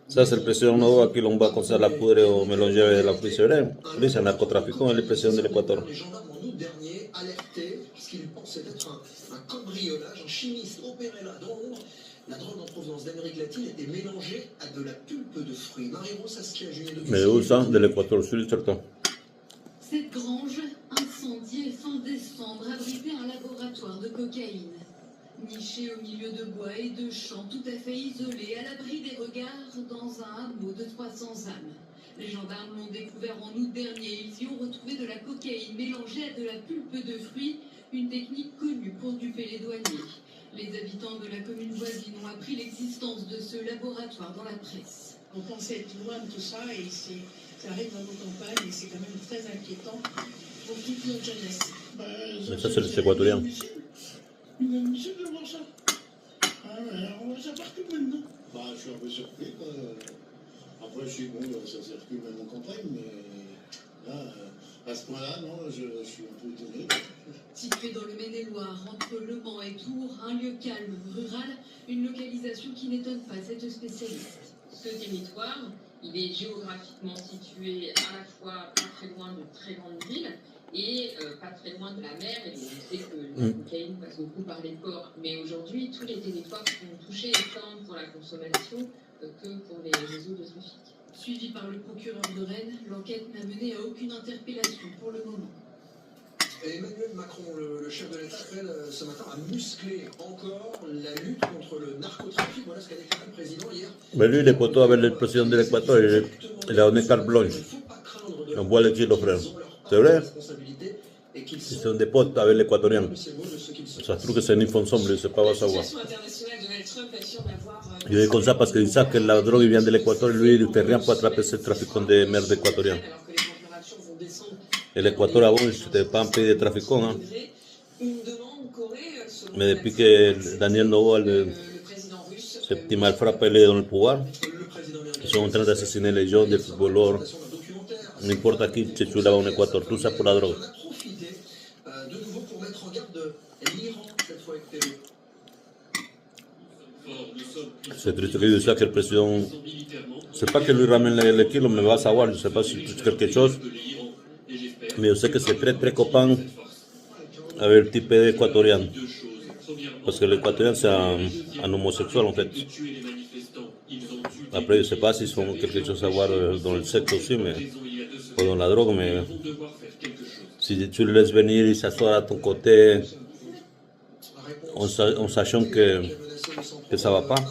Ça, c'est la presión nueva qui l'on va concernant la poudre au mélanger avec la friserie. Lui, c'est un narcotrafiquant et la presión de l'Équateur. Les gendarmes en août dernier alertés parce qu'ils pensaient être un cambriolage, un chimiste opéré là dans l'ombre. La drogue en provenance d'Amérique latine était mélangée à de la pulpe de fruits. Marie-Rose Saskia, Julien de Me gusta de l'Équateur Sud, certo. Cette grange, incendiée fin décembre, abritait un laboratoire de cocaïne. Niché au milieu de bois et de champs, tout à fait isolé, à l'abri des regards, dans un hameau de 300 âmes. Les gendarmes l'ont découvert en août dernier. Ils y ont retrouvé de la cocaïne mélangée à de la pulpe de fruits, une technique connue pour duper les douaniers. Les habitants de la commune voisine ont appris l'existence de ce laboratoire dans la presse. On pensait être loin de tout ça et ça arrive dans nos campagnes et c'est quand même très inquiétant pour toute notre jeunesse. Mais ça, c'est les Équatoriens. Inadmissible de voir ça. Ah ouais, on voit ça partout maintenant. Bah, je suis un peu surpris. Après, je suis bon, ça circule même en campagne, mais là, à ce point-là, non, je suis un peu étonné. Situé dans le Maine-et-Loire, entre Le Mans et Tours, un lieu calme, rural, une localisation qui n'étonne pas cette spécialiste. Ce territoire, il est géographiquement situé à la fois pas très loin de très grandes villes et pas très loin de la mer. Et on sait que la cocaïne passe beaucoup par les ports. Mais aujourd'hui, tous les territoires sont touchés tant pour la consommation que pour les réseaux de trafic. Suivi par le procureur de Rennes, l'enquête n'a mené à aucune interpellation pour le moment. Et Emmanuel Macron, le chef de l'État, appelle ce matin à muscler encore la lutte contre le narcotrafic. Voilà ce qu'a déclaré le président hier. Mais lui, il est poteau avec le président de l'Équateur. Il a donné carte blanche. On voit le kilo, frère. C'est vrai? Ils sont des potes avec l'Équatorien. Ça se trouve que c'est un ensemble, je ne sais pas, va savoir. Je dis comme ça parce qu'ils savent que la drogue vient de l'Équateur et lui, il ne fait rien pour attraper ce trafiquant de merde équatorien. Et l'Équateur avant, c'était pas un pays de trafiquants. Hein. Mais depuis que Daniel Noboa, ce petit malfrat, il est dans le pouvoir, ils sont en train d'assassiner les gens, des footballeurs, n'importe qui se tue là-bas en Équateur, tout ça pour la drogue. C'est triste que je dise que le président, c'est pas que lui ramène les kilos, mais va savoir, je ne sais pas si c'est quelque chose. Mais je sais que c'est très copain avec le type équatorien. Parce que l'équatorien c'est un homosexuel en fait. Après je ne sais pas s'ils font quelque chose à voir dans le sexe aussi, mais, ou dans la drogue, mais si tu le laisses venir, il s'assoit à ton côté en sachant que ça ne va pas.